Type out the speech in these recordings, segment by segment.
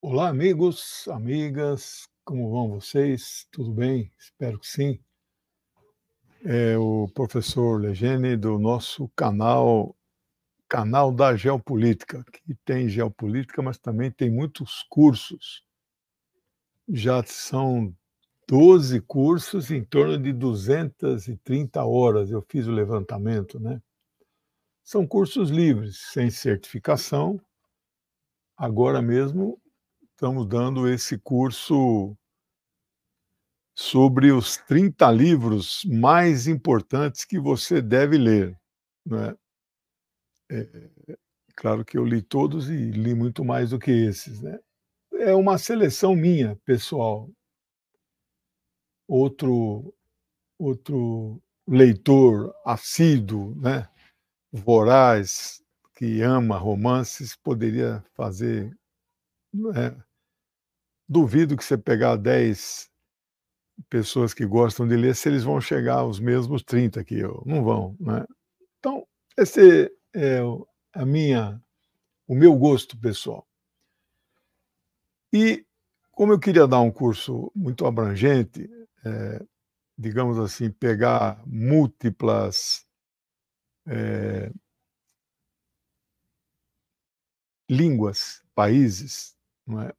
Olá, amigos, amigas, como vão vocês? Tudo bem? Espero que sim. É o professor Legene do nosso canal da Geopolítica, que tem geopolítica, mas também tem muitos cursos. Já são 12 cursos em torno de 230 horas. Eu fiz o levantamento, né? São cursos livres, sem certificação. Agora mesmo estamos dando esse curso sobre os 30 livros mais importantes que você deve ler, né. Claro que eu li todos e li muito mais do que esses, né. É uma seleção minha, pessoal. Outro outro leitor assíduo, né, voraz, que ama romances, poderia fazer, duvido que você pegar 10 pessoas que gostam de ler, se eles vão chegar aos mesmos 30 que eu, não vão, né. Então, esse é a minha o meu gosto pessoal. E como eu queria dar um curso muito abrangente, digamos assim, pegar múltiplas, eh, línguas, países, não é,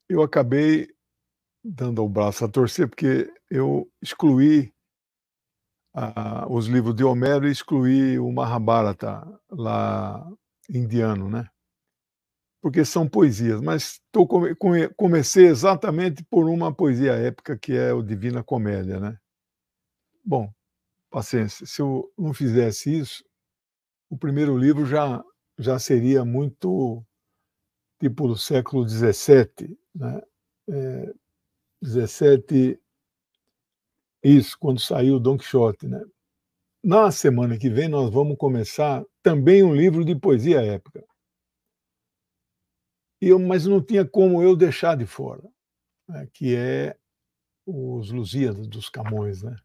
eu acabei dando o braço a torcer, porque eu excluí os livros de Homero e excluí o Mahabharata lá indiano, né. Porque são poesias, mas comecei exatamente por uma poesia épica, que é o Divina Comédia, né. Bom, paciência, se eu não fizesse isso, o primeiro livro já seria muito tipo do século XVII, né, eh, 17, isso, quando saiu Dom Quixote, né. Na semana que vem nós vamos começar também um livro de poesia épica, mas não tinha como eu deixar de fora, né, que é os Lusíadas dos Camões, né.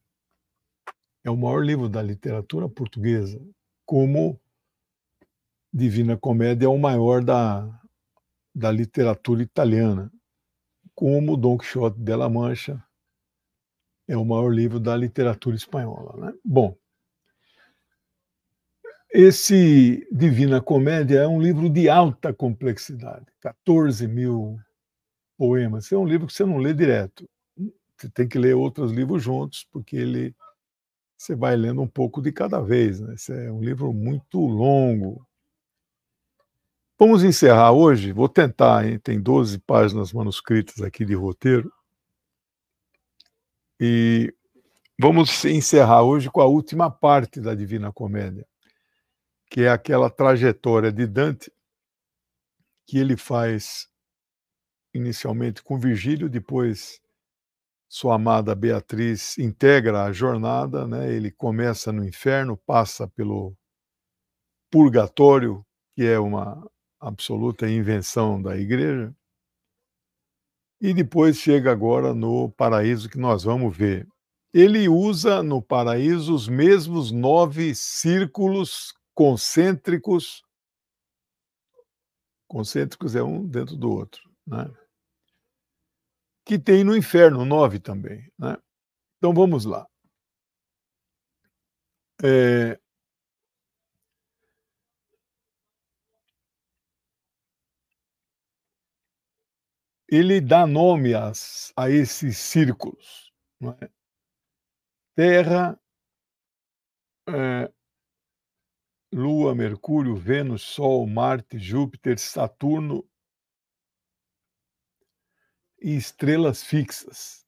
É o maior livro da literatura portuguesa, como Divina Comédia é o maior da literatura italiana, como Dom Quixote de la Mancha é o maior livro da literatura espanhola, né. Bom, esse Divina Comédia é um livro de alta complexidade, 14.000 poemas. É um livro que você não lê direto, você tem que ler outros livros juntos, porque você vai lendo um pouco de cada vez, né. Esse é um livro muito longo. Vamos encerrar hoje, vou tentar, hein, tem 12 páginas manuscritas aqui de roteiro, e vamos encerrar hoje com a última parte da Divina Comédia, que é aquela trajetória de Dante que ele faz inicialmente com Virgílio, depois sua amada Beatriz integra a jornada, né, ele começa no inferno, passa pelo purgatório, que é uma absoluta invenção da igreja, e depois chega agora no paraíso, que nós vamos ver. Ele usa no paraíso os mesmos 9 círculos concêntricos. Concêntricos é um dentro do outro, né, que tem no inferno 9 também, né. Então vamos lá. Eh, ele dá nome a esses círculos, não é. Terra, eh, Lua, Mercúrio, Vênus, Sol, Marte, Júpiter, Saturno e estrelas fixas.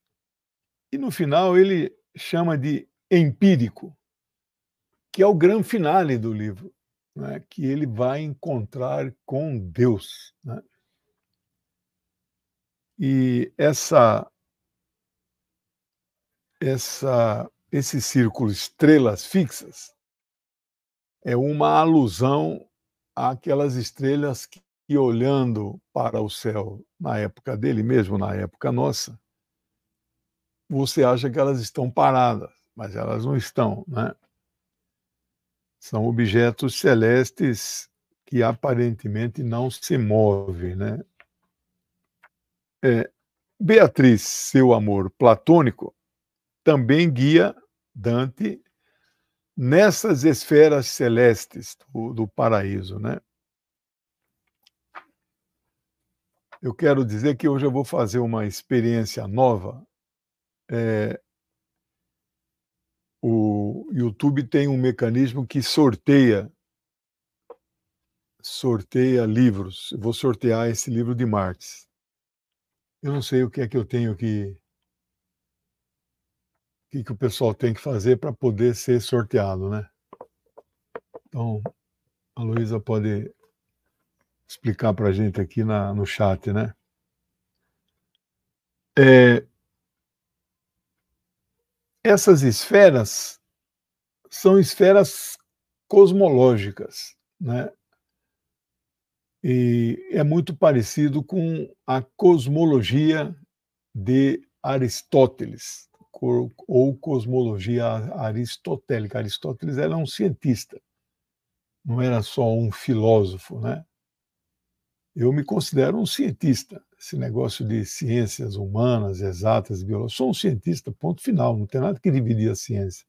E no final ele chama de empírico, que é o grande finale do livro, né, que ele vai encontrar com Deus, né. E esse círculo estrelas fixas é uma alusão àquelas estrelas que olhando para o céu na época dele, mesmo na época nossa, você acha que elas estão paradas, mas elas não estão, né. São objetos celestes que aparentemente não se movem, né. É, Beatriz, seu amor platônico, também guia Dante nessas esferas celestes do paraíso, né. Eu quero dizer que hoje eu vou fazer uma experiência nova. O YouTube tem um mecanismo que sorteia livros. Eu vou sortear esse livro de Marx. Eu não sei o que é que eu tenho que o pessoal tem que fazer para poder ser sorteado, né. Então, a Luísa pode explicar para a gente aqui no chat, né. Eh, Essas esferas são esferas cosmológicas, né, e é muito parecido com a cosmologia de Aristóteles, ou cosmologia aristotélica. Aristóteles era um cientista, não era só um filósofo, né. Eu me considero um cientista. Esse negócio de ciências humanas, exatas, biológicas, sou um cientista, ponto final, não tem nada que dividir a ciência.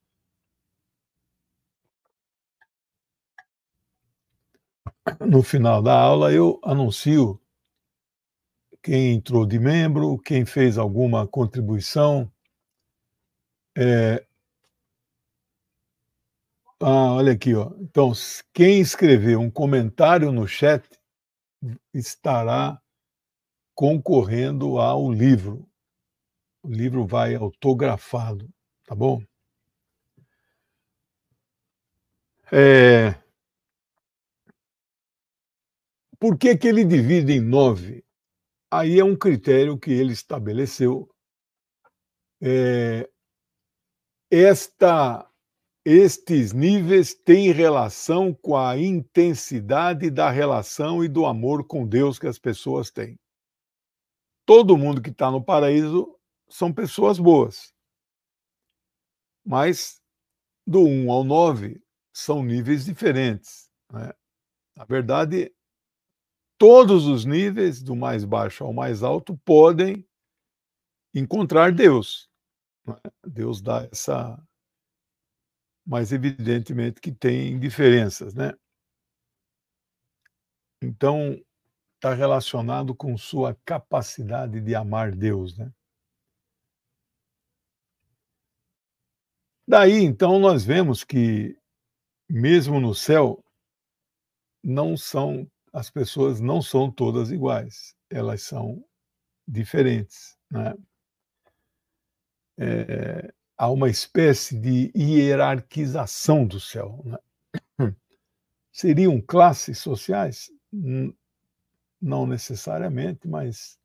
No final da aula, eu anuncio quem entrou de membro, quem fez alguma contribuição. Eh, Olha aqui, ó. Então, quem escrever um comentário no chat estará concorrendo ao livro. O livro vai autografado, tá bom? Eh, por que que ele divide em 9? Aí é um critério que ele estabeleceu. Eh, esta Estes níveis têm relação com a intensidade da relação e do amor com Deus que as pessoas têm. Todo mundo que está no paraíso são pessoas boas, mas do 1 ao 9 são níveis diferentes, né. Na verdade, todos os níveis, do mais baixo ao mais alto, podem encontrar Deus, né. Deus dá essa, mas evidentemente que tem diferenças, né. Então, está relacionado com sua capacidade de amar Deus, né. Daí, então, nós vemos que, mesmo no céu, não são as pessoas não são todas iguais, elas são diferentes, né. Há uma espécie de hierarquização do céu, né. Seriam classes sociais? Não necessariamente, mas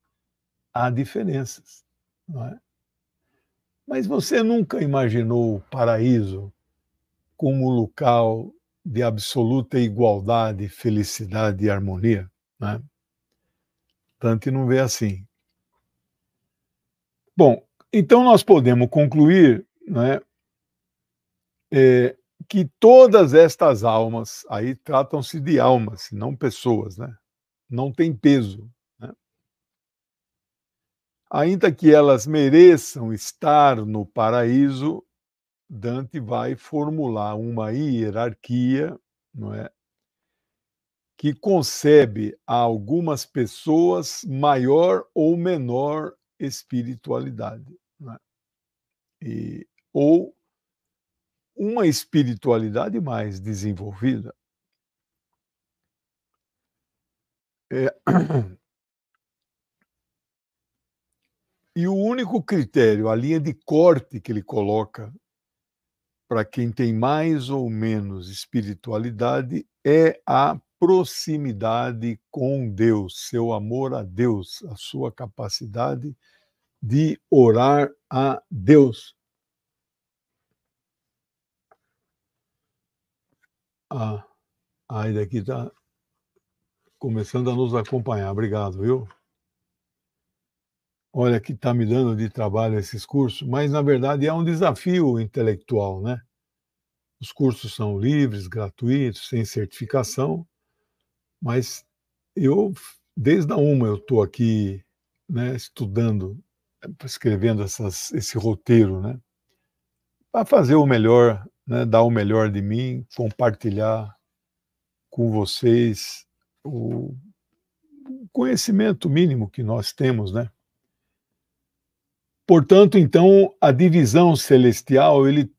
há diferenças, não é. Mas você nunca imaginou o paraíso como local de absoluta igualdade, felicidade e harmonia, né. Dante não vê assim. Bom, então nós podemos concluir, né, que todas estas almas, aí tratam-se de almas, não pessoas, né, não tem peso, né. Ainda que elas mereçam estar no paraíso, Dante vai formular uma hierarquia, não é, que concebe a algumas pessoas maior ou menor espiritualidade, né, ou uma espiritualidade mais desenvolvida. Eh, e o único critério, a linha de corte que ele coloca para quem tem mais ou menos espiritualidade é a proximidade com Deus, seu amor a Deus, a sua capacidade de orar a Deus. Ah, aí daqui está começando a nos acompanhar. Obrigado, viu? Olha que está me dando de trabalho esses cursos, mas na verdade é um desafio intelectual, né? Os cursos são livres, gratuitos, sem certificação, mas eu, desde a uma, eu estou aqui né, estudando, escrevendo esse roteiro, né, para fazer o melhor, né, dar o melhor de mim, compartilhar com vocês o conhecimento mínimo que nós temos, né. Portanto, então, a divisão celestial, ele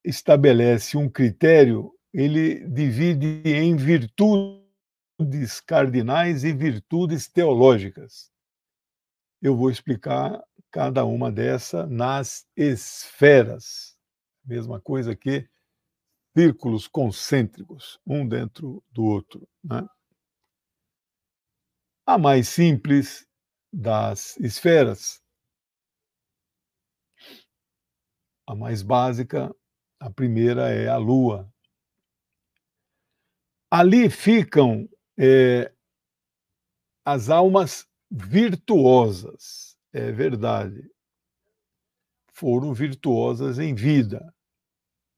estabelece um critério, ele divide em virtudes cardinais e virtudes teológicas. Eu vou explicar cada uma dessa nas esferas. Mesma coisa que círculos concêntricos, um dentro do outro, né? A mais simples das esferas, a mais básica, a primeira é a Lua. Ali ficam, as almas virtuosas, é verdade, foram virtuosas em vida,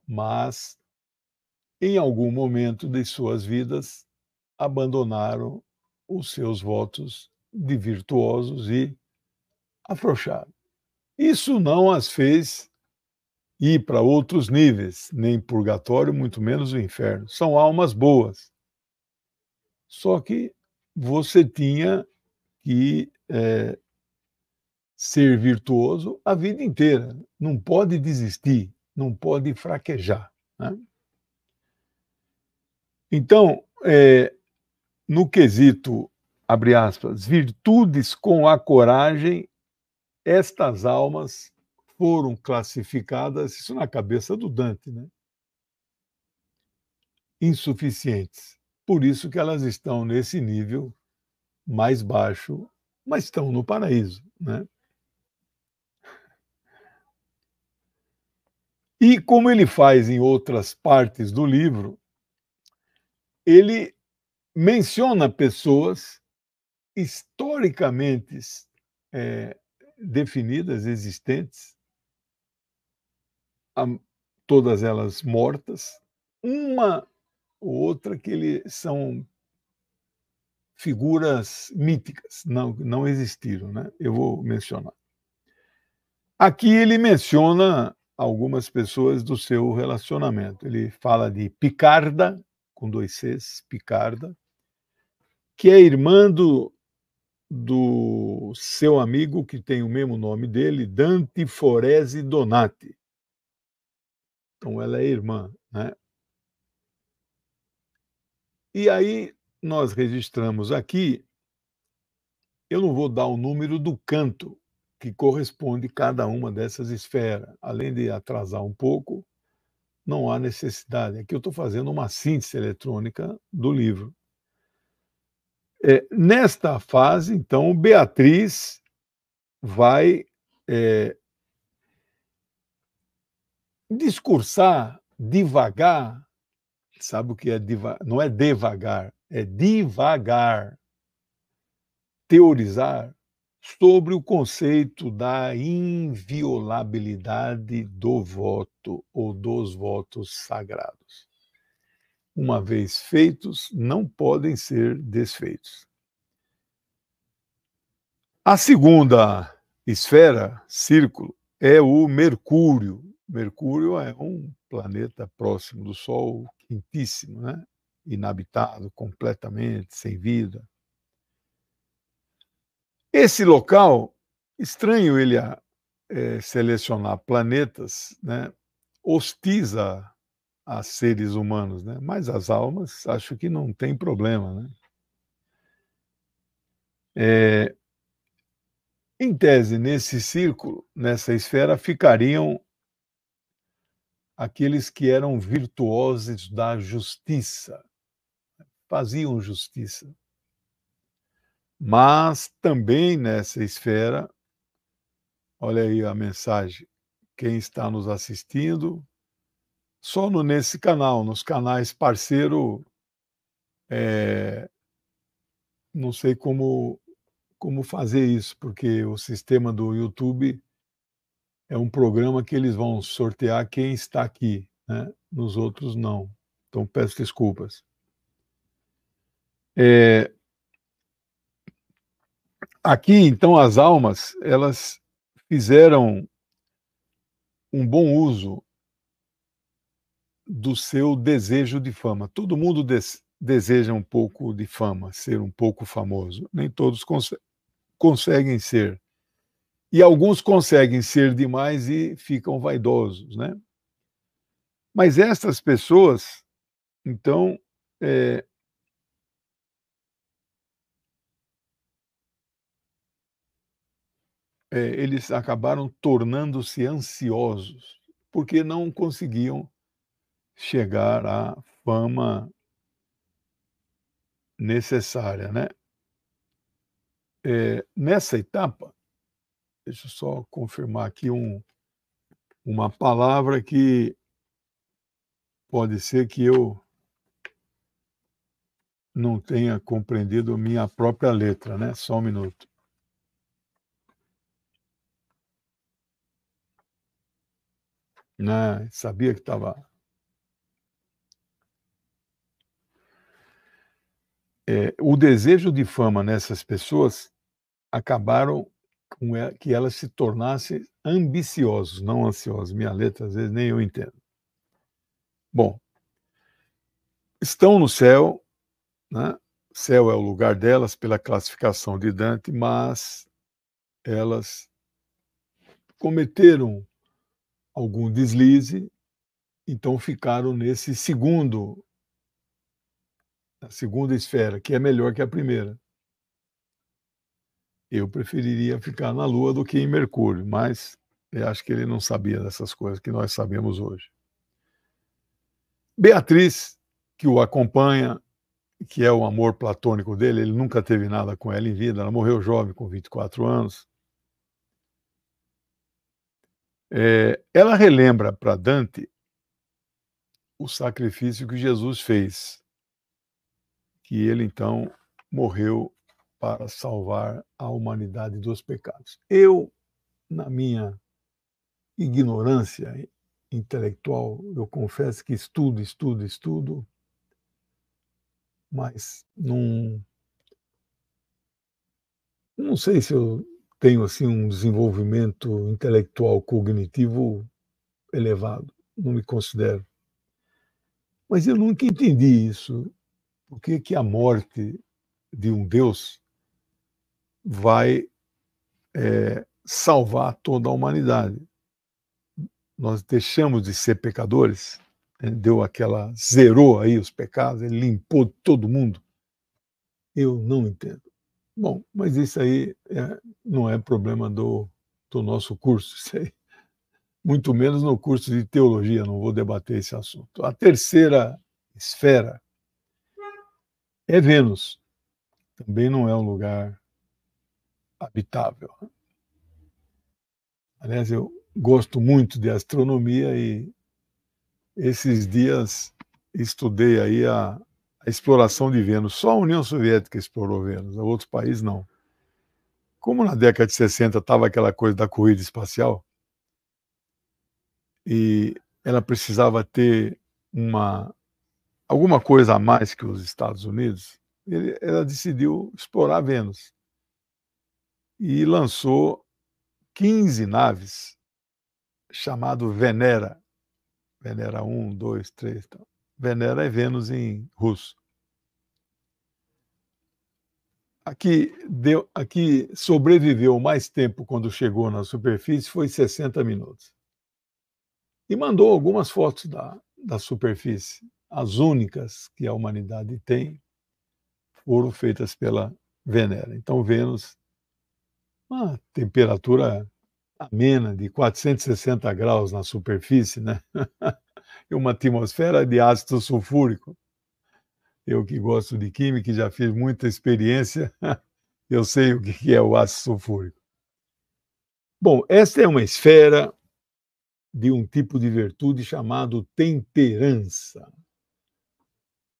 mas em algum momento de suas vidas abandonaram os seus votos de virtuosos e afrouxaram. Isso não as fez ir para outros níveis, nem purgatório, muito menos o inferno. São almas boas. Só que você tinha que ser virtuoso a vida inteira. Não pode desistir, não pode fraquejar, né? Então, no quesito, abre aspas, virtudes com a coragem, estas almas foram classificadas, isso na cabeça do Dante, né? Insuficientes. Por isso que elas estão nesse nível mais baixo, mas estão no paraíso, né? E como ele faz em outras partes do livro, ele menciona pessoas historicamente eh, definidas, existentes, todas elas mortas, uma ou outra que são figuras míticas, não existiram, né? Eu vou mencionar. Aqui ele menciona algumas pessoas do seu relacionamento. Ele fala de Picarda, com 2 Cs, Picarda, que é irmã do seu amigo, que tem o mesmo nome dele, Dante Forese Donati. Então ela é irmã, né? E aí nós registramos aqui, eu não vou dar o número do canto que corresponde cada uma dessas esferas, além de atrasar um pouco, não há necessidade. Aqui eu estou fazendo uma síntese eletrônica do livro. Nesta fase, então, Beatriz vai discursar devagar, sabe o que é devagar? Não é devagar, é divagar, teorizar sobre o conceito da inviolabilidade do voto ou dos votos sagrados. Uma vez feitos, não podem ser desfeitos. A segunda esfera, círculo, é o Mercúrio. Mercúrio é um planeta próximo do Sol, quentíssimo, né? Inabitado completamente, sem vida. Esse local, estranho ele selecionar planetas, né? Hostis a seres humanos, né? Mas as almas, acho que não tem problema, né? Em tese, nesse círculo, nessa esfera, ficariam aqueles que eram virtuosos da justiça, faziam justiça. Mas também nessa esfera, olha aí a mensagem, quem está nos assistindo, só nesse canal, nos canais parceiro, não sei como fazer isso, porque o sistema do YouTube é um programa que eles vão sortear quem está aqui, né? Nos outros não. Então peço desculpas. Aqui, então, as almas, elas fizeram um bom uso do seu desejo de fama. Todo mundo deseja um pouco de fama, ser um pouco famoso. Nem todos conseguem ser. E alguns conseguem ser demais e ficam vaidosos, né? Mas essas pessoas, então, eh, eles acabaram tornando-se ansiosos, porque não conseguiam chegar à fama necessária, né. Nessa etapa, deixa eu só confirmar aqui uma palavra que pode ser que eu não tenha compreendido minha própria letra, né, só um minuto. Né, sabia que estava o desejo de fama nessas pessoas acabaram com que elas se tornassem ambiciosos, não ansiosos. Minha letra, às vezes, nem eu entendo. Bom, estão no céu, né, céu é o lugar delas pela classificação de Dante, mas elas cometeram algum deslize, então ficaram nesse segundo a segunda esfera, que é melhor que a primeira. Eu preferiria ficar na Lua do que em Mercúrio, mas eu acho que ele não sabia dessas coisas que nós sabemos hoje. Beatriz, que o acompanha, que é o amor platônico dele, ele nunca teve nada com ela em vida, ela morreu jovem, com 24 anos. Ela relembra para Dante o sacrifício que Jesus fez, que ele então morreu para salvar a humanidade dos pecados. Eu, na minha ignorância intelectual, eu confesso que estudo, mas não sei se eu tenho, assim, um desenvolvimento intelectual cognitivo elevado, não me considero. Mas eu nunca entendi isso, por que que a morte de um Deus vai, salvar toda a humanidade. Nós deixamos de ser pecadores, deu aquela zerou aí os pecados, ele limpou todo mundo. Eu não entendo. Bom, mas isso aí, não é problema do nosso curso, isso aí, muito menos no curso de teologia, não vou debater esse assunto. A terceira esfera é Vênus, também não é um lugar habitável. Aliás, eu gosto muito de astronomia e esses dias estudei aí a exploração de Vênus. Só a União Soviética explorou Vênus, outros países não. Como na década de 60 estava aquela coisa da corrida espacial, e ela precisava ter uma alguma coisa a mais que os Estados Unidos, ela decidiu explorar Vênus e lançou 15 naves, chamado Venera. Venera 1, 2, 3, tal. Venera é Vênus em russo. Aqui sobreviveu mais tempo quando chegou na superfície foi 60 minutos. E mandou algumas fotos da superfície. As únicas que a humanidade tem foram feitas pela Venera. Então, Vênus, uma temperatura amena de 460 graus na superfície, né? E uma atmosfera de ácido sulfúrico. Eu que gosto de química e já fiz muita experiência, eu sei o que é o ácido sulfúrico. Bom, esta é uma esfera de um tipo de virtude chamado temperança.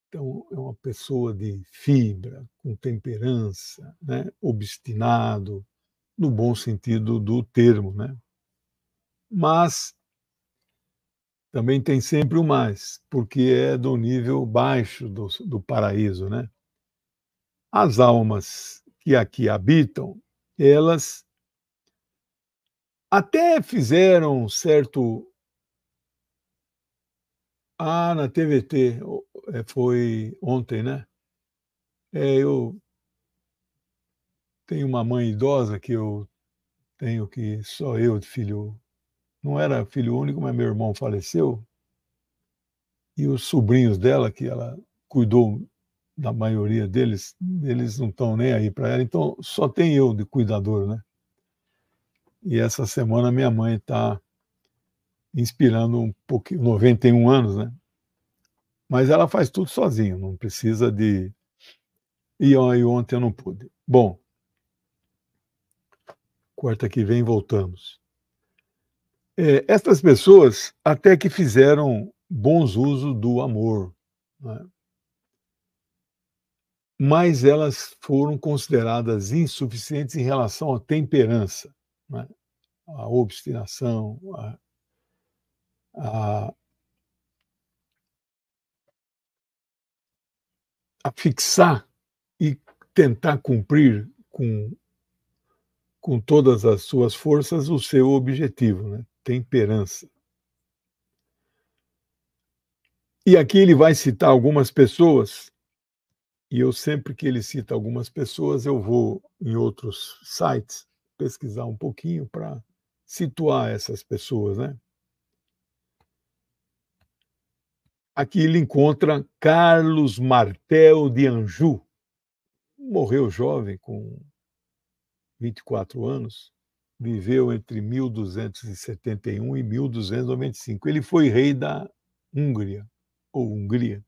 Então, é uma pessoa de fibra, com temperança, né? Obstinado, no bom sentido do termo, né? Mas também tem sempre o mais, porque é do nível baixo do paraíso, né? As almas que aqui habitam elas até fizeram certo na TVT, foi ontem, né. Eu tenho uma mãe idosa que eu tenho que só eu de filho, não era filho único, mas meu irmão faleceu, e os sobrinhos dela, que ela cuidou da maioria deles, eles não estão nem aí para ela, então só tem eu de cuidador, né. E essa semana minha mãe está inspirando um pouquinho, 91 anos, né, mas ela faz tudo sozinha, não precisa de e ontem eu não pude. Bom, quarta que vem voltamos. Essas pessoas até que fizeram bons usos do amor, né, mas elas foram consideradas insuficientes em relação à temperança, né, à obstinação, a a fixar e tentar cumprir com todas as suas forças o seu objetivo, né, temperança. E aqui ele vai citar algumas pessoas, e eu sempre que ele cita algumas pessoas, eu vou em outros sites pesquisar um pouquinho para situar essas pessoas, né. Aqui ele encontra Carlos Martel de Anjou, morreu jovem, com 24 anos, viveu entre 1271 e 1295. Ele foi rei da Hungria, ou Hungria,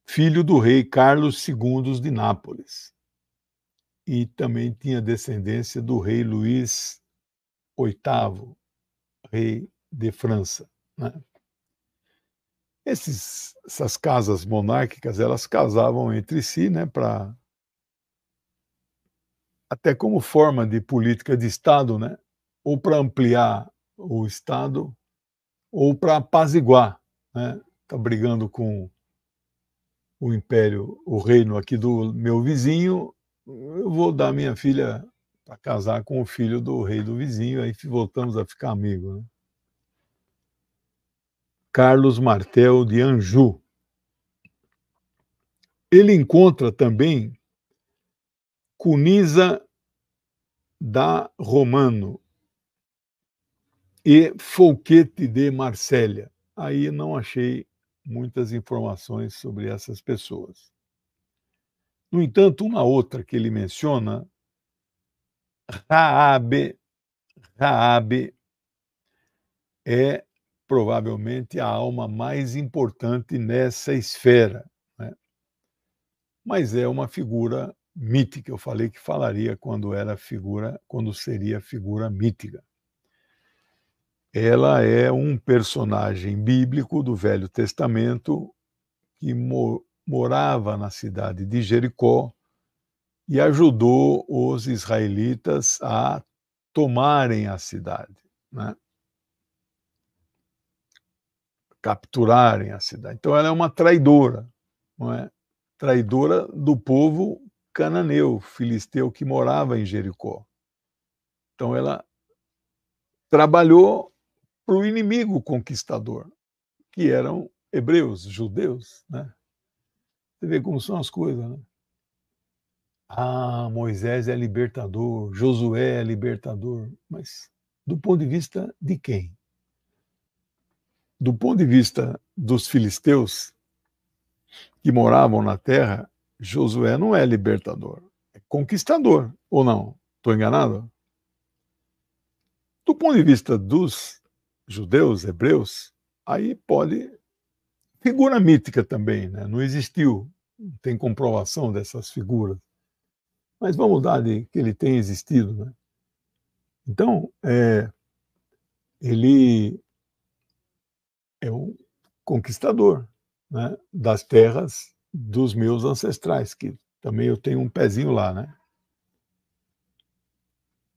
filho do rei Carlos II de Nápoles, e também tinha descendência do rei Luís VIII, rei de França, né. Essas casas monárquicas, elas casavam entre si, né, para até como forma de política de Estado, né, ou para ampliar o Estado, ou para apaziguar, né. Tá brigando com o império, o reino aqui do meu vizinho, eu vou dar minha filha para casar com o filho do rei do vizinho, aí voltamos a ficar amigos, né. Carlos Martel de Anjou. Ele encontra também Cuniza da Romano e Folquete de Marsella. Aí não achei muitas informações sobre essas pessoas. No entanto, uma outra que ele menciona, Raabe, Raabe é provavelmente a alma mais importante nessa esfera, né, mas é uma figura mítica, eu falei que falaria quando seria figura mítica. Ela é um personagem bíblico do Velho Testamento que morava na cidade de Jericó e ajudou os israelitas a tomarem a cidade, né, capturarem a cidade. Então ela é uma traidora, não é? Traidora do povo cananeu, filisteu que morava em Jericó. Então ela trabalhou para o inimigo conquistador, que eram hebreus, judeus, né? Você vê como são as coisas, né? Moisés é libertador, Josué é libertador, mas do ponto de vista de quem? Do ponto de vista dos filisteus que moravam na terra, Josué não é libertador, é conquistador, ou não? Estou enganado? Do ponto de vista dos judeus, hebreus, aí pode figura mítica também, né, não existiu, não tem comprovação dessas figuras, mas vamos dar de que ele tem existido, né. Então, ele é um conquistador, né, das terras dos meus ancestrais, que também eu tenho um pezinho lá, né.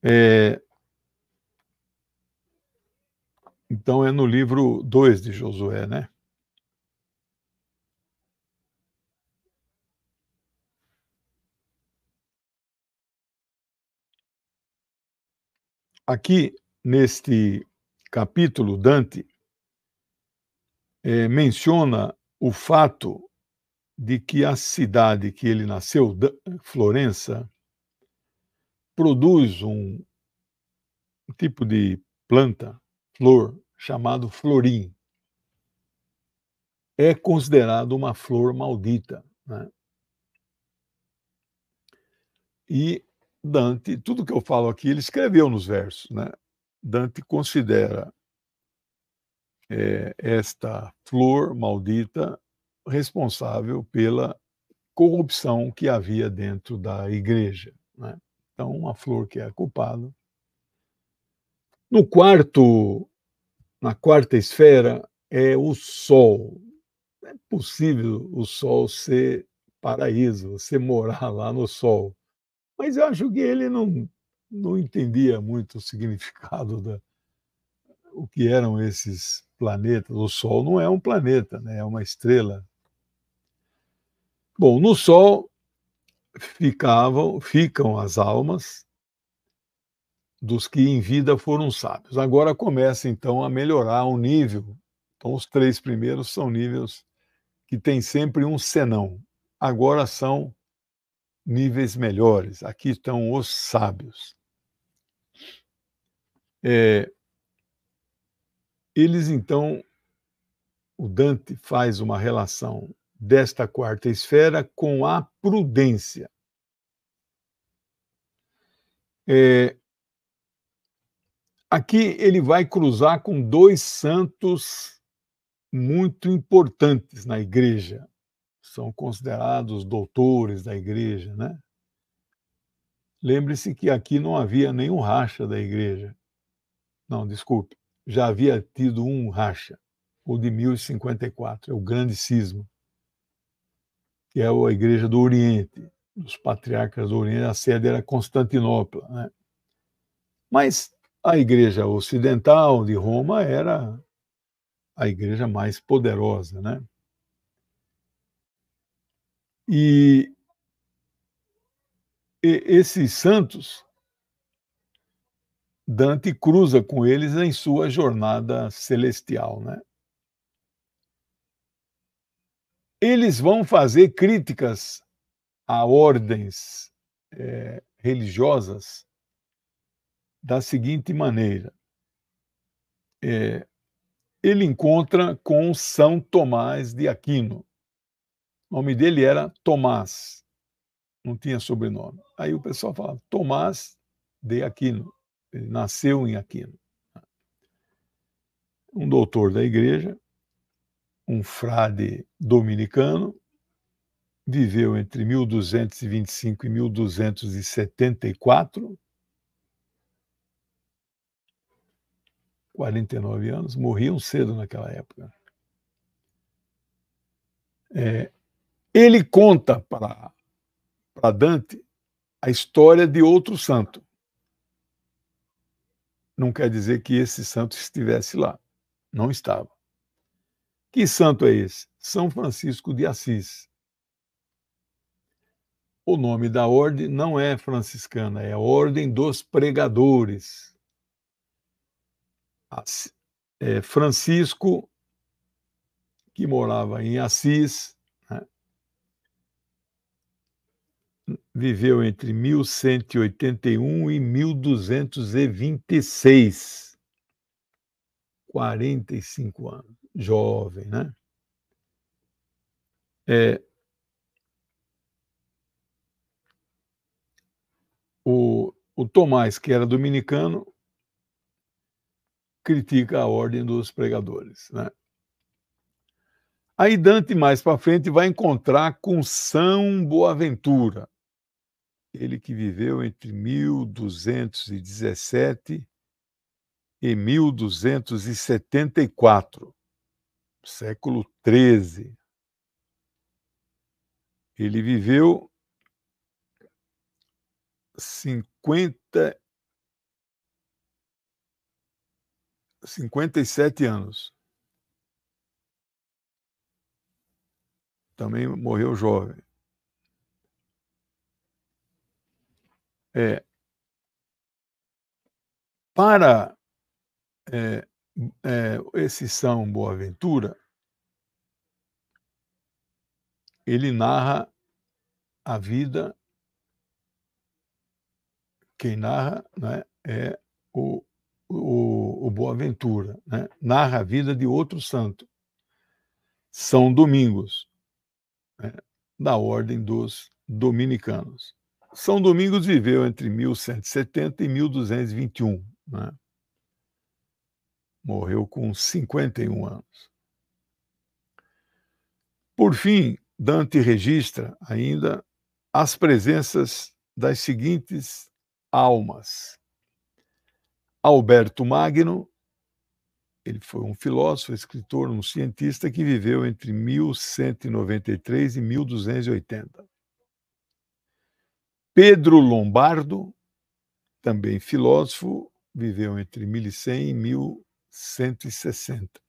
Eh, então é no livro 2 de Josué, né. Aqui, neste capítulo, Dante menciona o fato de que a cidade que ele nasceu, Florença, produz um tipo de planta, flor, chamado florim. É considerado uma flor maldita, né? E Dante, tudo que eu falo aqui, ele escreveu nos versos, né? Dante considera esta flor maldita responsável pela corrupção que havia dentro da igreja, né? Então, uma flor que é culpada. No quarto, na quarta esfera, é o Sol. É possível o Sol ser paraíso, você morar lá no Sol. Mas eu acho que ele não entendia muito o significado o que eram esses planetas. O Sol não é um planeta, né? É uma estrela. Bom, no Sol ficam as almas dos que em vida foram sábios. Agora começa então a melhorar o nível. Então os 3 primeiros são níveis que têm sempre um senão. Agora são níveis melhores. Aqui estão os sábios. Eles então, o Dante faz uma relação desta quarta esfera com a prudência. Aqui ele vai cruzar com 2 santos muito importantes na igreja. São considerados doutores da igreja, né? Lembre-se que aqui não havia nenhum racha da igreja. Não, desculpe, já havia tido um racha, o de 1054, é o grande cisma, que é a igreja do Oriente, dos patriarcas do Oriente, a sede era Constantinopla, né? Mas a igreja ocidental de Roma era a igreja mais poderosa, né? E esses santos, Dante cruza com eles em sua jornada celestial, né? Eles vão fazer críticas a ordens religiosas da seguinte maneira: ele encontra com São Tomás de Aquino. O nome dele era Tomás, não tinha sobrenome. Aí o pessoal falava Tomás de Aquino, ele nasceu em Aquino. Um doutor da igreja, um frade dominicano, viveu entre 1225 e 1274, 49 anos, morriam cedo naquela época. Ele conta para Dante a história de outro santo. Não quer dizer que esse santo estivesse lá. Não estava. Que santo é esse? São Francisco de Assis. O nome da ordem não é franciscana, é a Ordem dos Pregadores. Francisco, que morava em Assis, né, viveu entre 1181 e 1226. 45 anos, jovem, né? O Tomás, que era dominicano, critica a ordem dos pregadores, né? Aí Dante, mais para frente, vai encontrar com São Boaventura, ele que viveu entre 1217 e 1274, século XIII. Ele viveu 57 anos. Também morreu jovem. Para esse São Boaventura, ele narra a vida. Quem narra, né, é o Boaventura, né, narra a vida de outro santo, São Domingos, né, da ordem dos dominicanos. São Domingos viveu entre 1170 e 1221, né, morreu com 51 anos. Por fim, Dante registra ainda as presenças das seguintes almas: Alberto Magno. Ele foi um filósofo, escritor, um cientista que viveu entre 1193 e 1280. Pedro Lombardo, também filósofo, viveu entre 1100 e 1160.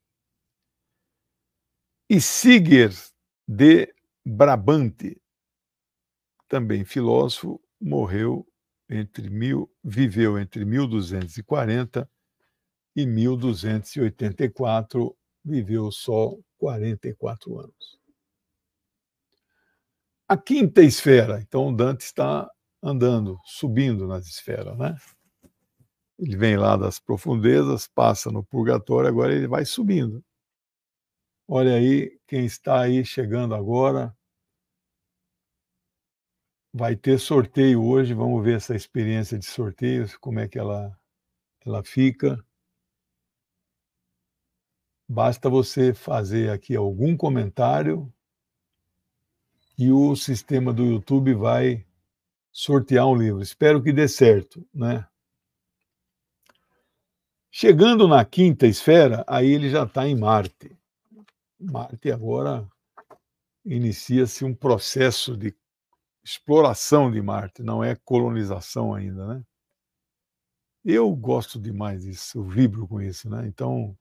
E Sigurd de Brabante, também filósofo, viveu entre 1240 e 1284, viveu só 44 anos. A quinta esfera, então Dante está andando, subindo nas esferas, né? Ele vem lá das profundezas, passa no purgatório, agora ele vai subindo. Olha aí, quem está aí chegando agora, vai ter sorteio hoje, vamos ver essa experiência de sorteios, como é que ela fica. Basta você fazer aqui algum comentário e o sistema do YouTube vai sortear um livro. Espero que dê certo, né? Chegando na quinta esfera, aí ele já está em Marte. Marte agora inicia-se um processo de exploração de Marte, não é colonização ainda, né? Eu gosto demais disso, eu vibro com isso, né? Então,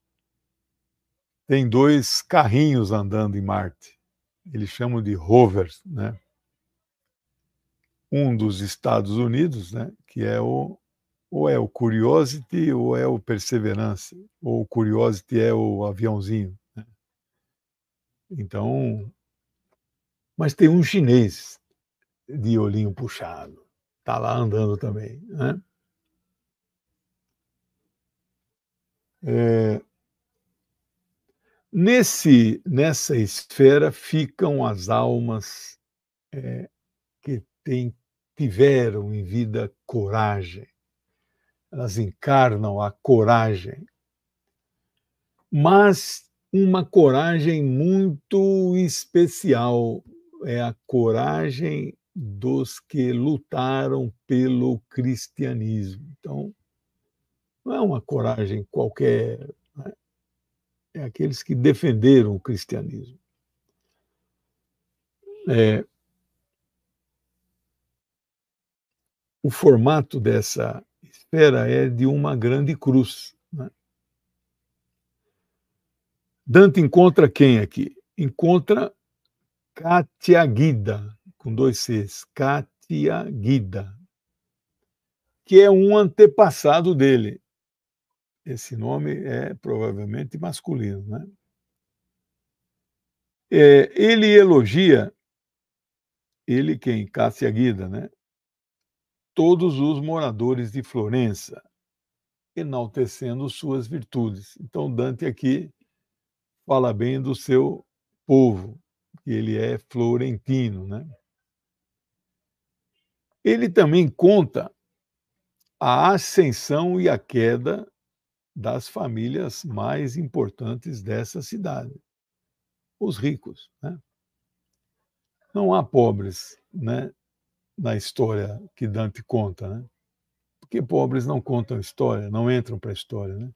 tem 2 carrinhos andando em Marte. Eles chamam de rovers, né? Um dos Estados Unidos, né, que é ou é o Curiosity ou é o Perseverance, ou o Curiosity é o aviãozinho, né? Então, mas tem um chinês de olhinho puxado, tá lá andando também, né? Nessa esfera ficam as almas que tiveram em vida coragem. Elas encarnam a coragem, mas uma coragem muito especial. É a coragem dos que lutaram pelo cristianismo. Então, não é uma coragem qualquer, né? É aqueles que defenderam o cristianismo. O formato dessa esfera é de uma grande cruz, né? Dante encontra quem aqui? Encontra Catiaguida, com 2 Cs, Catiaguida, que é um antepassado dele. Esse nome é provavelmente masculino, né? Ele elogia, ele quem? Catiaguida, né? Todos os moradores de Florença, enaltecendo suas virtudes. Então Dante aqui fala bem do seu povo, que ele é florentino, né? Ele também conta a ascensão e a queda das famílias mais importantes dessa cidade, os ricos, né? Não há pobres, né, na história que Dante conta, né? Porque pobres não contam história, não entram para a história, né?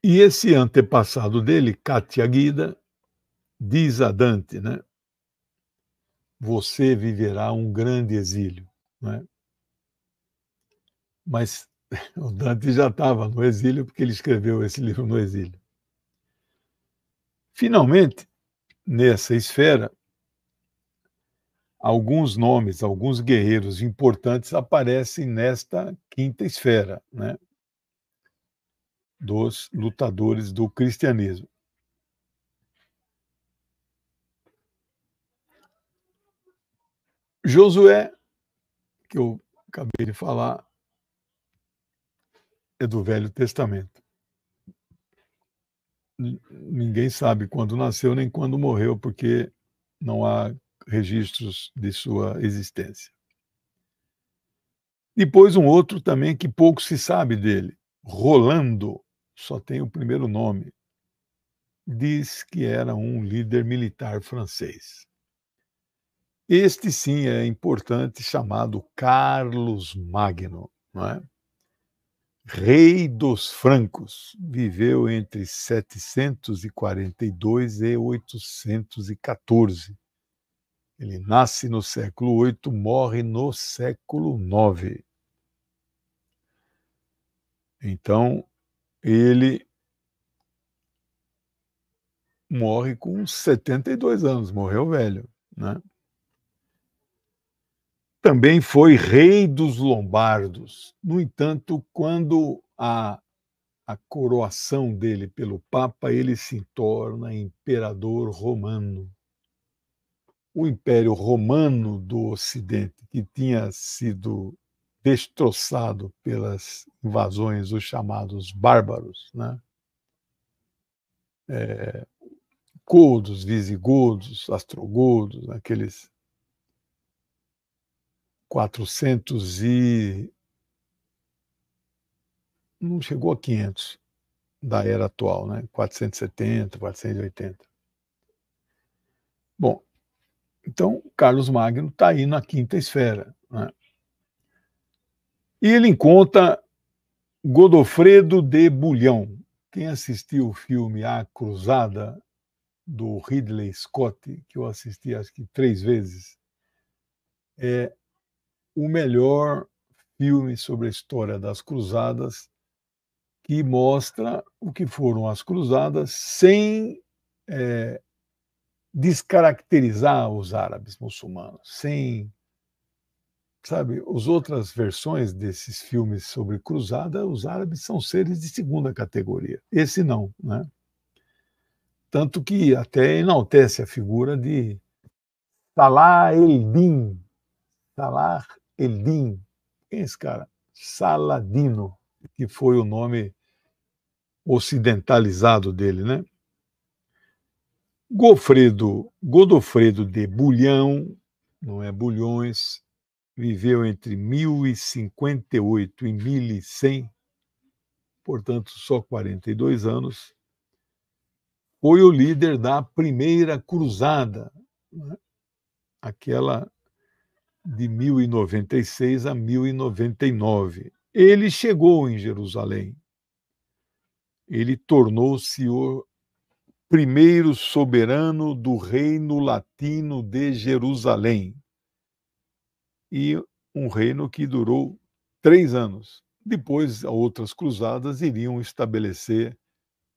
E esse antepassado dele, Catiaguida, diz a Dante, né? Você viverá um grande exílio, né? Mas o Dante já estava no exílio porque ele escreveu esse livro no exílio. Finalmente, nessa esfera, alguns nomes, alguns guerreiros importantes aparecem nesta quinta esfera, né, dos lutadores do cristianismo. Josué, que eu acabei de falar, é do Velho Testamento. Ninguém sabe quando nasceu nem quando morreu, porque não há registros de sua existência. Depois um outro também que pouco se sabe dele, Rolando, só tem o primeiro nome. Diz que era um líder militar francês. Este sim é importante, chamado Carlos Magno, não é? Rei dos francos, viveu entre 742 e 814. Ele nasce no século 8, morre no século 9. Então, ele morre com 72 anos, morreu velho, né? Também foi rei dos lombardos. No entanto, quando a coroação dele pelo Papa, ele se torna imperador romano. O Império Romano do Ocidente, que tinha sido destroçado pelas invasões dos chamados bárbaros, né? Godos, visigodos, astrogodos, aqueles 400 e não chegou a 500 da era atual, né? 470, 480. Bom, então Carlos Magno está aí na quinta esfera, né? E ele encontra Godofredo de Bouillon. Quem assistiu o filme A Cruzada, do Ridley Scott, que eu assisti acho que 3 vezes, é o melhor filme sobre a história das cruzadas, que mostra o que foram as cruzadas sem descaracterizar os árabes muçulmanos, sem, sabe, as outras versões desses filmes sobre cruzada, os árabes são seres de segunda categoria. Esse não, né? Tanto que até enaltece a figura de Salah el-Din. Salah el-Din. Quem é esse cara? Saladino, que foi o nome ocidentalizado dele, né? Godofredo de Bulhão, não é Bulhões, viveu entre 1058 e 1100, portanto, só 42 anos. Foi o líder da primeira cruzada, né? Aquela de 1096 a 1099. Ele chegou em Jerusalém. Ele tornou-se o primeiro soberano do Reino Latino de Jerusalém. E um reino que durou 3 anos. Depois, outras cruzadas iriam estabelecer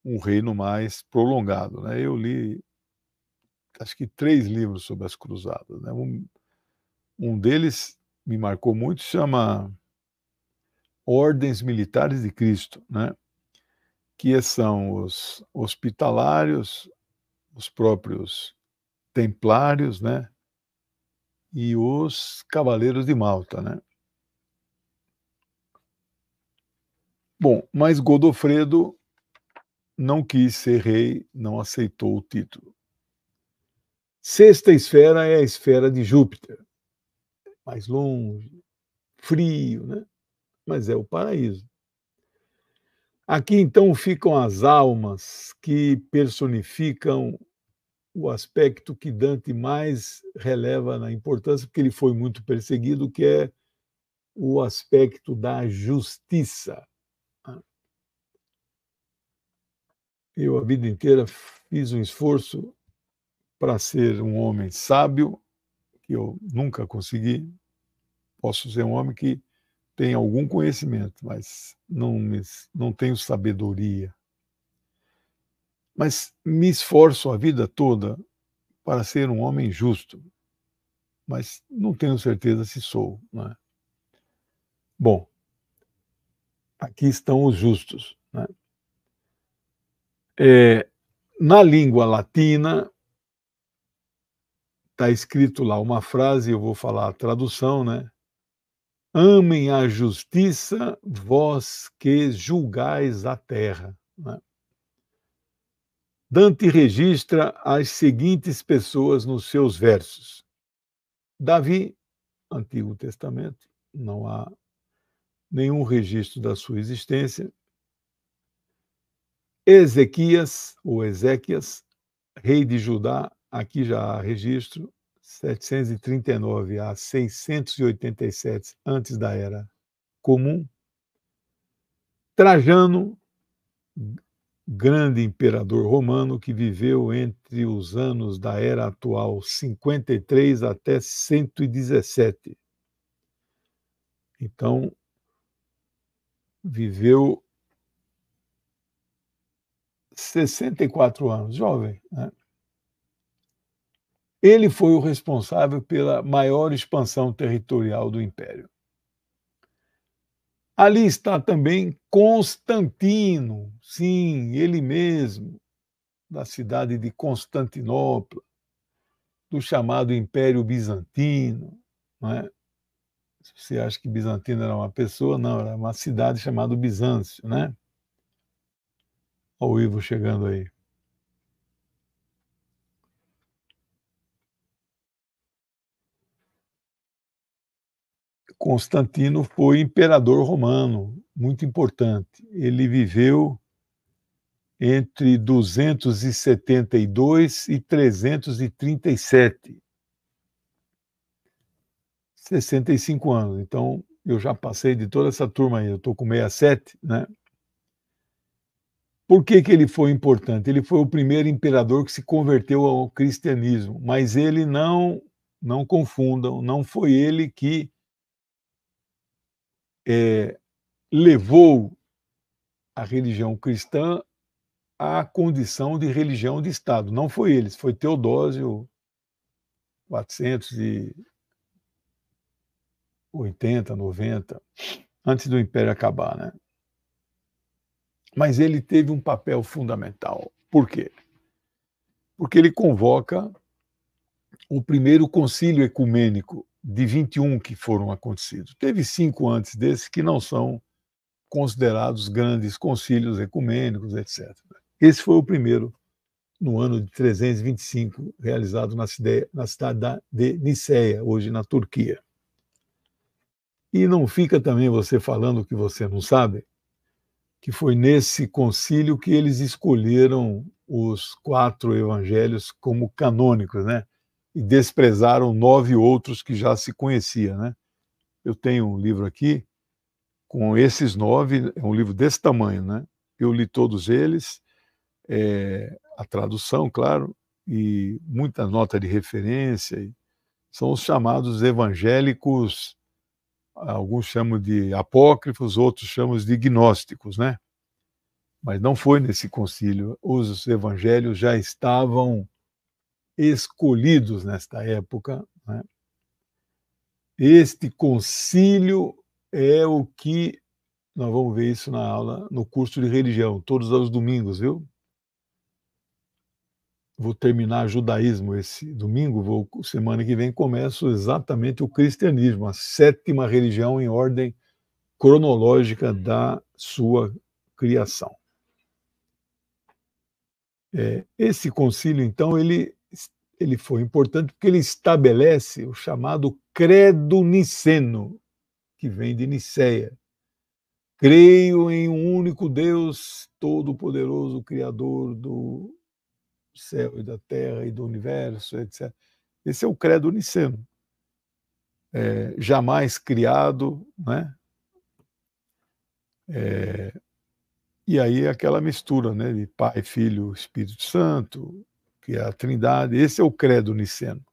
um reino mais prolongado, né? Eu li, acho que 3 livros sobre as cruzadas, né? Um deles me marcou muito, chama Ordens Militares de Cristo, né? Que são os hospitalários, os próprios templários, né? E os cavaleiros de Malta, né? Bom, mas Godofredo não quis ser rei, não aceitou o título. Sexta esfera é a esfera de Júpiter, mais longe, frio, né? Mas é o paraíso. Aqui então ficam as almas que personificam o aspecto que Dante mais releva na importância, porque ele foi muito perseguido, que é o aspecto da justiça. Eu, a vida inteira, fiz um esforço para ser um homem sábio, que eu nunca consegui. Posso ser um homem que tem algum conhecimento, mas não tenho sabedoria. mas me esforço a vida toda para ser um homem justo, mas não tenho certeza se sou, não é? Bom, aqui estão os justos, né? Na língua latina, está escrito lá uma frase, eu vou falar a tradução, né? Amem a justiça, vós que julgais a terra, né? Dante registra as seguintes pessoas nos seus versos. Davi, Antigo Testamento, não há nenhum registro da sua existência. Ezequias, ou Ezequias, rei de Judá, aqui já há registro, 739 a 687 antes da Era Comum. Trajano, grande imperador romano que viveu entre os anos da Era atual 53 até 117. Então, viveu 64 anos, jovem, né? Ele foi o responsável pela maior expansão territorial do império. Ali está também Constantino, sim, ele mesmo, da cidade de Constantinopla, do chamado Império Bizantino, não é? Você acha que Bizantino era uma pessoa? Não, era uma cidade chamada Bizâncio, né? Olha o Ivo chegando aí. Constantino foi imperador romano, muito importante. Ele viveu entre 272 e 337. 65 anos. Então, eu já passei de toda essa turma aí, eu estou com 67, né? Por que que ele foi importante? Ele foi o primeiro imperador que se converteu ao cristianismo, mas ele não confundam, não foi ele que levou a religião cristã à condição de religião de Estado. Não foi ele, foi Teodósio, 480, 90, antes do Império acabar, né? Mas ele teve um papel fundamental. Por quê? Porque ele convoca o primeiro concílio ecumênico de 21 que foram acontecidos. Teve 5 antes desses que não são considerados grandes concílios ecumênicos, etc. Esse foi o primeiro, no ano de 325, realizado na cidade de Niceia, hoje na Turquia. E não fica também você falando o que você não sabe, que foi nesse concílio que eles escolheram os 4 evangelhos como canônicos, né? E desprezaram 9 outros que já se conhecia, né? Eu tenho um livro aqui com esses 9, é um livro desse tamanho, né? Eu li todos eles, a tradução, claro, e muita nota de referência. São os chamados evangélicos, alguns chamam de apócrifos, outros chamam de gnósticos, né? Mas não foi nesse concílio. Os evangelhos já estavam escolhidos nesta época, né? Este concílio é o que nós vamos ver isso na aula, no curso de religião, todos os domingos, viu? Vou terminar judaísmo esse domingo, semana que vem começo exatamente o cristianismo, a 7ª religião em ordem cronológica da sua criação. Esse concílio, então, ele foi importante porque ele estabelece o chamado credo niceno, que vem de Niceia. Creio em um único Deus, todo-poderoso, Criador do céu e da terra e do universo, etc. Esse é o credo niceno. Jamais criado, né? E aí aquela mistura, né, de Pai, Filho, Espírito Santo, que é a Trindade. Esse é o credo niceno.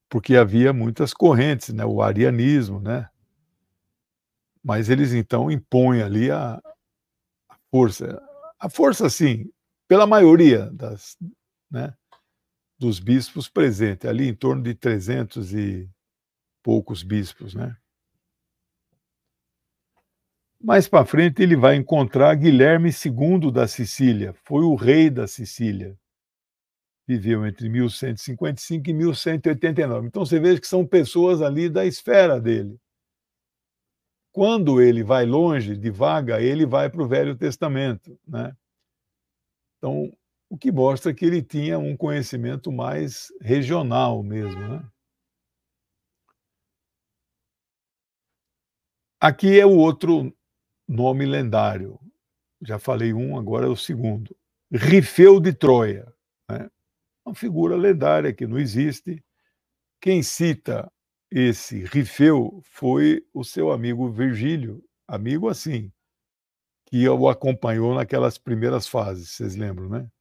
Porque havia muitas correntes, né, o arianismo, né? Mas eles então impõem ali a força. A força, sim, pela maioria né, dos bispos presentes, ali em torno de 300 e poucos bispos, né? Mais para frente ele vai encontrar Guilherme II da Sicília, foi o rei da Sicília. Viveu entre 1155 e 1189. Então você veja que são pessoas ali da esfera dele. Quando ele vai longe, divaga, ele vai para o Velho Testamento, né? Então, o que mostra que ele tinha um conhecimento mais regional mesmo, né? Aqui é o outro nome lendário. Já falei um, agora é o segundo. Rifeu de Troia, né? Uma figura lendária que não existe. Quem cita esse Rifeu foi o seu amigo Virgílio, amigo assim, que o acompanhou naquelas primeiras fases, vocês lembram, né?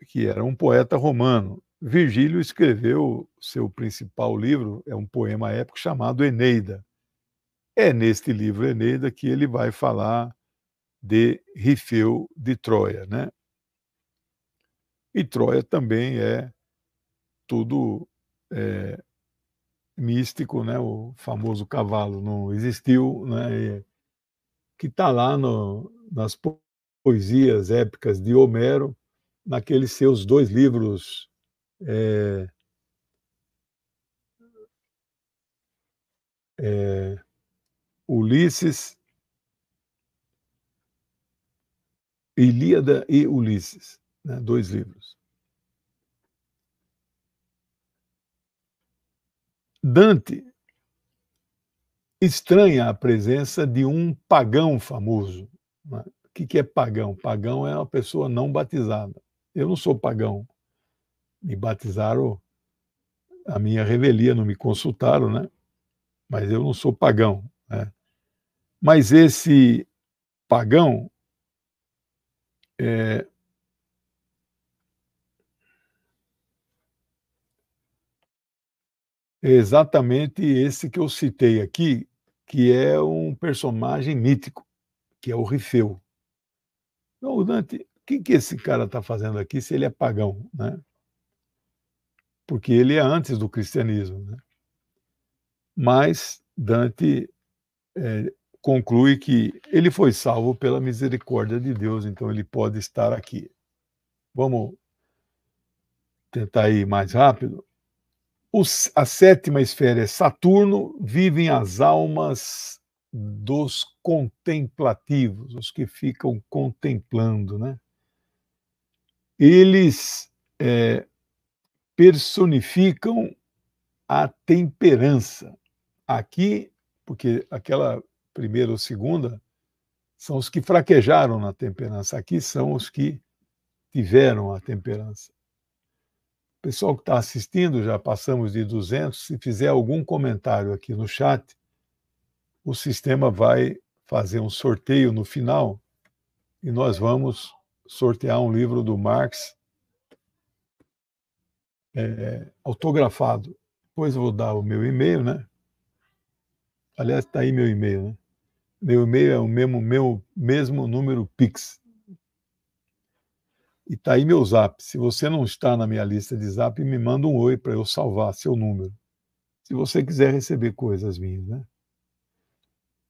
Que era um poeta romano. Virgílio escreveu seu principal livro, é um poema épico chamado Eneida. É neste livro Eneida que ele vai falar de Rifeu de Troia, né? E Troia também é tudo místico, né? O famoso cavalo não existiu, né? Que está lá nas poesias épicas de Homero, naqueles seus 2 livros, Ulisses, Ilíada e Ulisses, né? 2 livros. Dante estranha a presença de um pagão famoso, né? O que é pagão? Pagão é uma pessoa não batizada. Eu não sou pagão. Me batizaram a minha revelia, não me consultaram, né? Mas eu não sou pagão, né? Mas esse pagão é exatamente esse que eu citei aqui, que é um personagem mítico, que é o Rifeu. Então, o Dante, o que esse cara está fazendo aqui se ele é pagão, né? Porque ele é antes do cristianismo, né? Mas Dante conclui que ele foi salvo pela misericórdia de Deus, então ele pode estar aqui. Vamos tentar ir mais rápido. A 7ª esfera é Saturno, vivem as almas dos contemplativos, os que ficam contemplando, né? Eles personificam a temperança. Aqui, porque aquela primeira ou segunda são os que fraquejaram na temperança, aqui são os que tiveram a temperança. Pessoal que está assistindo, já passamos de 200, se fizer algum comentário aqui no chat, o sistema vai fazer um sorteio no final e nós vamos sortear um livro do Marx autografado. Depois eu vou dar o meu e-mail, né? Aliás, está aí meu e-mail, né? Meu e-mail é o mesmo número Pix. E está aí meu zap. Se você não está na minha lista de zap, me manda um oi para eu salvar seu número. Se você quiser receber coisas minhas, né?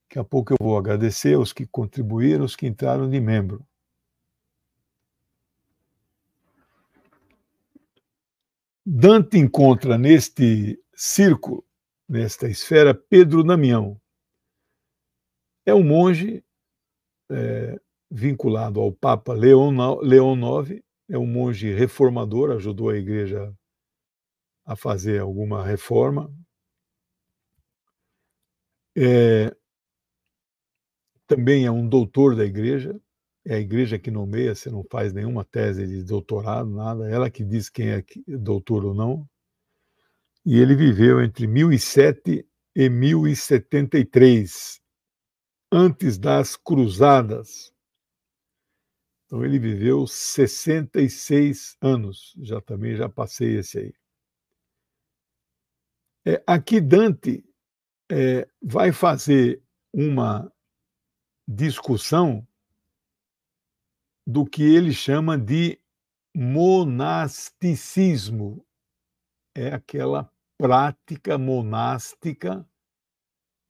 Daqui a pouco eu vou agradecer os que contribuíram, os que entraram de membro. Dante encontra neste círculo, nesta esfera, Pedro Damião. É um monge vinculado ao Papa Leão IX, é um monge reformador, ajudou a igreja a fazer alguma reforma. Também é um doutor da igreja, é a igreja que nomeia, você não faz nenhuma tese de doutorado, nada, ela que diz quem é doutor ou não. E ele viveu entre 1007 e 1073, antes das cruzadas. Então ele viveu 66 anos, também já passei esse aí. Aqui Dante vai fazer uma discussão do que ele chama de monasticismo. É aquela prática monástica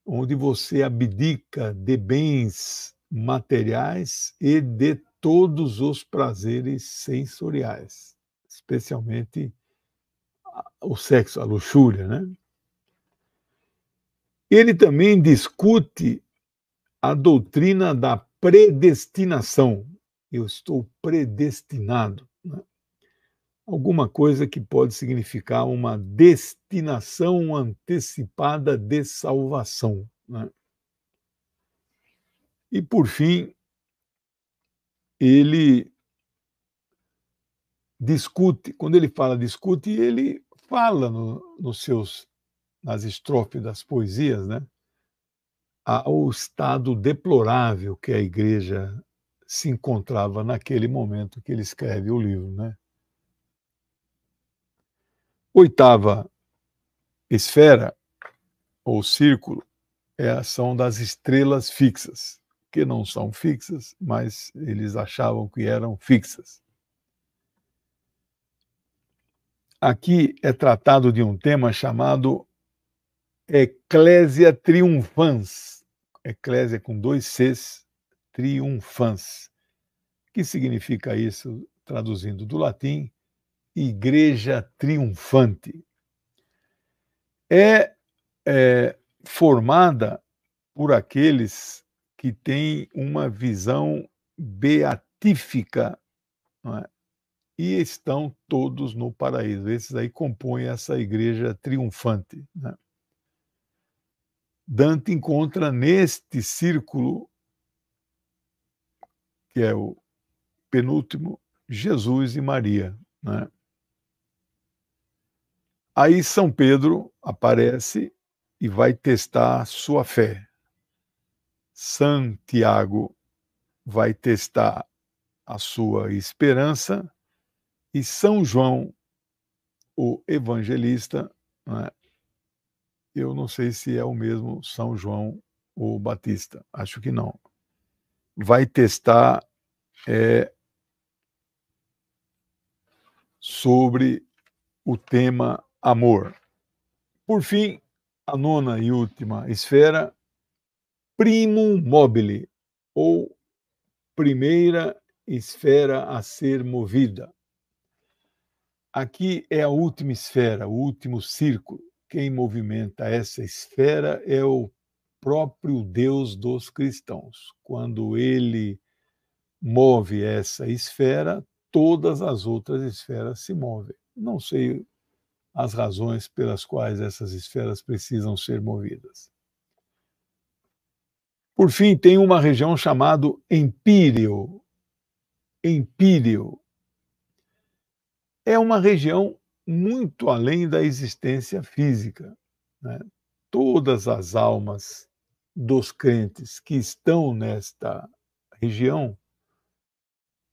onde você abdica de bens materiais e de todos os prazeres sensoriais, especialmente o sexo, a luxúria, né? Ele também discute a doutrina da predestinação. Eu estou predestinado, né? Alguma coisa que pode significar uma destinação antecipada de salvação, né? E, por fim, ele discute, quando ele fala discute, ele fala nas estrofes das poesias, né, ao estado deplorável que a igreja se encontrava naquele momento que ele escreve o livro, né. Oitava esfera, ou círculo, é a ação das estrelas fixas, que não são fixas, mas eles achavam que eram fixas. Aqui é tratado de um tema chamado Ecclesia Triumphans, Eclésia com 2 Cs, Triumphans. Que significa isso, traduzindo do latim, igreja triunfante. É formada por aqueles que têm uma visão beatífica, não é? E estão todos no paraíso. Esses aí compõem essa igreja triunfante, né? Dante encontra neste círculo, que é o penúltimo, Jesus e Maria, né? Aí São Pedro aparece e vai testar sua fé. Santiago vai testar a sua esperança e São João, o evangelista, né? Eu não sei se é o mesmo São João o Batista, acho que não. Vai testar sobre o tema amor. Por fim, a nona e última esfera, primum mobile, ou primeira esfera a ser movida. Aqui é a última esfera, o último círculo. Quem movimenta essa esfera é o próprio Deus dos cristãos. Quando ele move essa esfera, todas as outras esferas se movem. Não sei as razões pelas quais essas esferas precisam ser movidas. Por fim, tem uma região chamada Empíreo. Empíreo é uma região muito além da existência física, né? Todas as almas dos crentes que estão nesta região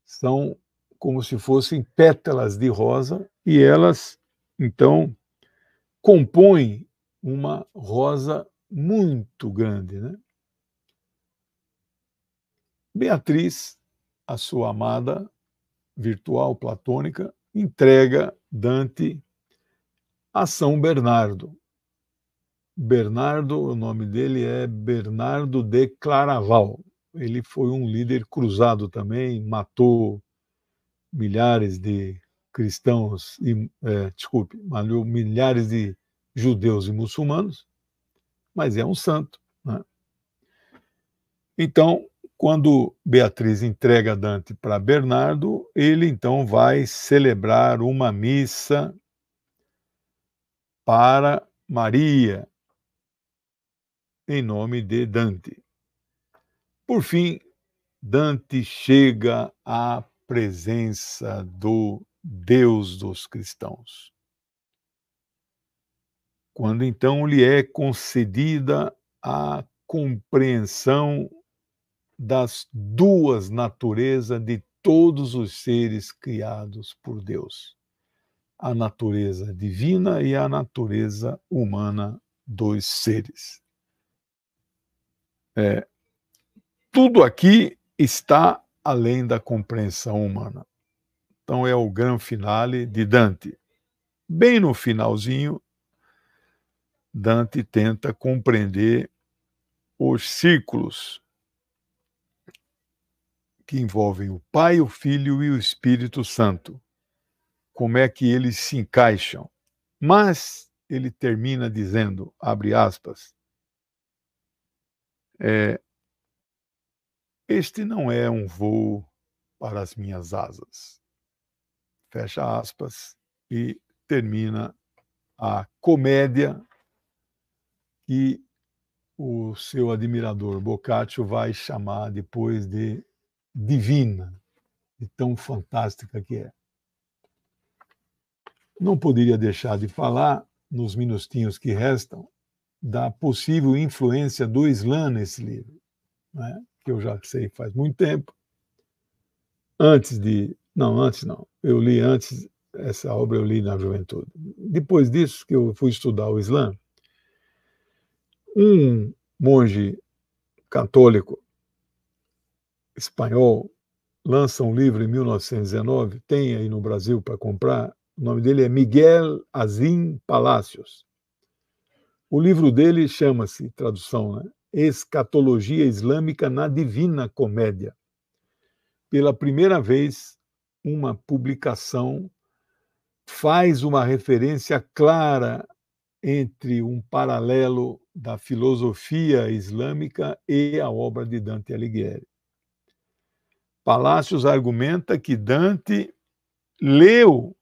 são como se fossem pétalas de rosa e elas, então, compõem uma rosa muito grande, né? Beatriz, a sua amada virtual platônica, entrega Dante a São Bernardo. Bernardo, o nome dele é Bernardo de Claraval. Ele foi um líder cruzado também, matou milhares de cristãos, matou milhares de judeus e muçulmanos, mas é um santo, né? Então, quando Beatriz entrega Dante para Bernardo, ele então vai celebrar uma missa para Maria, em nome de Dante. Por fim, Dante chega à presença do Deus dos cristãos. Quando então lhe é concedida a compreensão das duas naturezas de todos os seres criados por Deus, a natureza divina e a natureza humana dos seres. Tudo aqui está além da compreensão humana. Então é o grande finale de Dante. Bem no finalzinho, Dante tenta compreender os círculos que envolvem o Pai, o Filho e o Espírito Santo. Como é que eles se encaixam. Mas ele termina dizendo, abre aspas, este não é um voo para as minhas asas. Fecha aspas, e termina a comédia que o seu admirador Boccaccio vai chamar depois de divina, de tão fantástica que é. Não poderia deixar de falar, nos minutinhos que restam, da possível influência do Islã nesse livro, né? Que eu já sei faz muito tempo. Antes não. Eu li antes, essa obra eu li na juventude. Depois disso que eu fui estudar o Islã, um monge católico espanhol lança um livro em 1919, tem aí no Brasil para comprar, o nome dele é Miguel Azim Palacios. O livro dele chama-se, tradução, né, Escatologia Islâmica na Divina Comédia. Pela primeira vez, uma publicação faz uma referência clara entre um paralelo da filosofia islâmica e a obra de Dante Alighieri. Palacios argumenta que Dante leu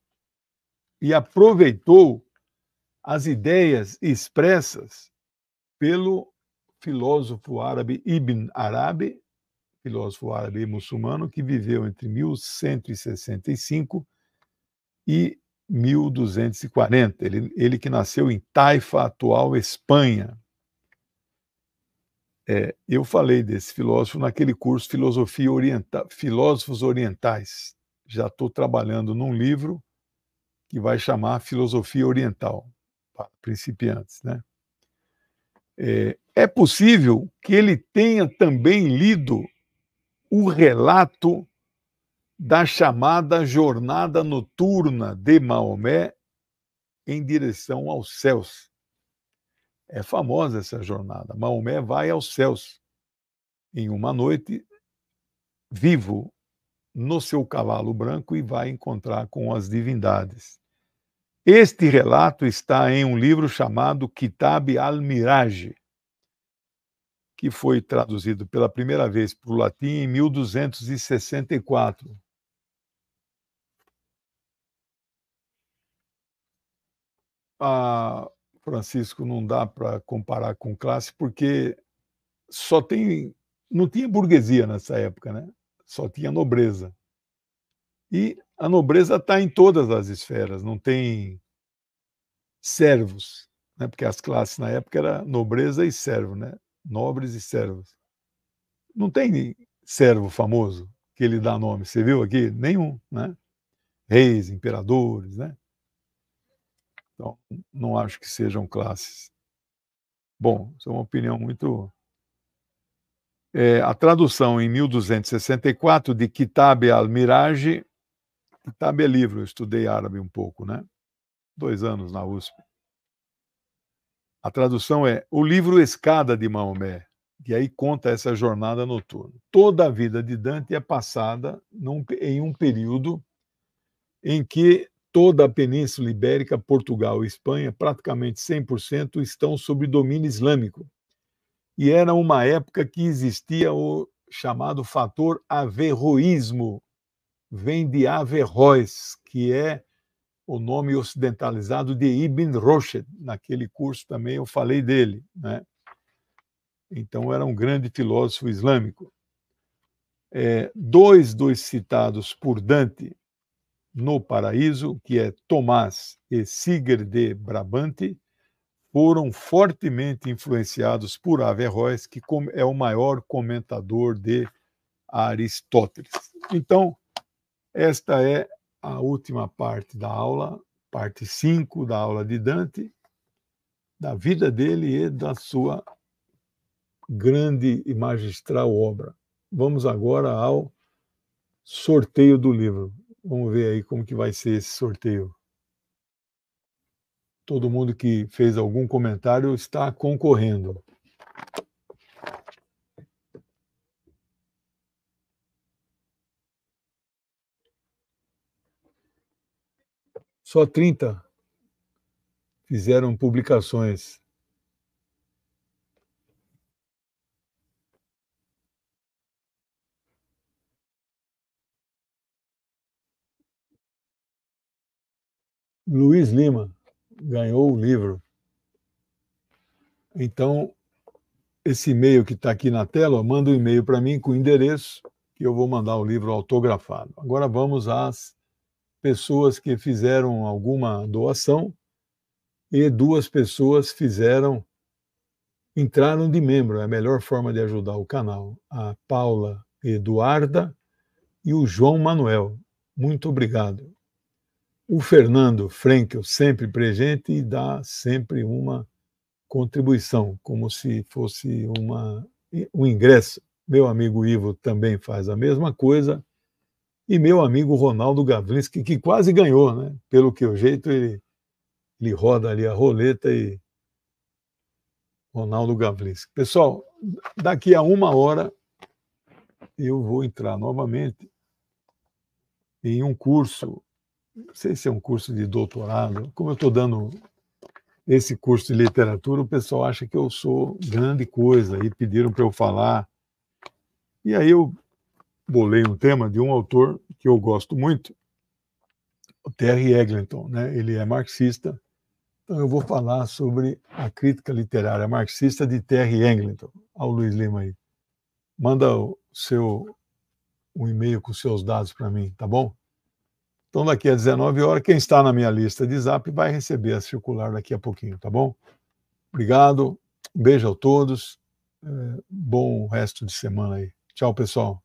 e aproveitou as ideias expressas pelo filósofo árabe Ibn Arabi, filósofo árabe e muçulmano, que viveu entre 1165 e 1240. Ele que nasceu em Taifa, atual Espanha. Eu falei desse filósofo naquele curso Filosofia Oriental, Filósofos Orientais. Já estou trabalhando num livro que vai chamar Filosofia Oriental, para principiantes, né? É possível que ele tenha também lido o relato da chamada jornada noturna de Maomé em direção aos céus. É famosa essa jornada. Maomé vai aos céus em uma noite, vivo no seu cavalo branco, e vai encontrar com as divindades. Este relato está em um livro chamado Kitab al-Miraj, que foi traduzido pela primeira vez para o latim em 1264. Francisco, não dá para comparar com classe, porque não tinha burguesia nessa época, né? Só tinha nobreza. E a nobreza está em todas as esferas, não tem servos, né? Porque as classes na época era nobreza e servo, né? Nobres e servos. Não tem servo famoso que ele dá nome, você viu aqui? Nenhum, né? Reis, imperadores, né? Então, não acho que sejam classes. Bom, isso é uma opinião muito... a tradução em 1264 de Kitab al-Miraj, Kitab é livro, eu estudei árabe um pouco, né? 2 anos na USP. A tradução é o livro Escada de Maomé, que aí conta essa jornada noturna. Toda a vida de Dante é passada em um período em que toda a Península Ibérica, Portugal e Espanha, praticamente 100%, estão sob domínio islâmico. E era uma época que existia o chamado fator averroísmo, vem de Averroes, que é o nome ocidentalizado de Ibn Rushd. Naquele curso também eu falei dele, né? Então era um grande filósofo islâmico. Dois dos citados por Dante no Paraíso, que é Tomás e Sigurd de Brabante, foram fortemente influenciados por Averroes, que é o maior comentador de Aristóteles. Então, esta é a última parte da aula, parte 5 da aula de Dante, da vida dele e da sua grande e magistral obra. Vamos agora ao sorteio do livro. Vamos ver aí como que vai ser esse sorteio. Todo mundo que fez algum comentário está concorrendo. Só 30 fizeram publicações. Luiz Lima ganhou o livro. Então, esse e-mail que está aqui na tela, manda um e-mail para mim com o endereço que eu vou mandar o livro autografado. Agora vamos às pessoas que fizeram alguma doação e 2 pessoas entraram de membro, é a melhor forma de ajudar o canal. A Paula Eduarda e o João Manuel. Muito obrigado. O Fernando Frenkel, sempre presente e dá sempre uma contribuição, como se fosse um ingresso. Meu amigo Ivo também faz a mesma coisa. E meu amigo Ronaldo Gavlinski, que quase ganhou, né? Pelo que o jeito, ele roda ali a roleta e Ronaldo Gavlinski. Pessoal, daqui a 1 hora eu vou entrar novamente em um curso, não sei se é um curso de doutorado, como eu estou dando esse curso de literatura, o pessoal acha que eu sou grande coisa e pediram para eu falar. E aí eu bolei um tema de um autor que eu gosto muito, o Terry Eglinton, né? Ele é marxista, então eu vou falar sobre a crítica literária marxista de Terry Eglinton. Ao Luiz Lima aí. Manda um e-mail com seus dados para mim, tá bom? Então, daqui a 19 horas, quem está na minha lista de Zap vai receber a circular daqui a pouquinho, tá bom? Obrigado, um beijo a todos, bom resto de semana aí. Tchau, pessoal.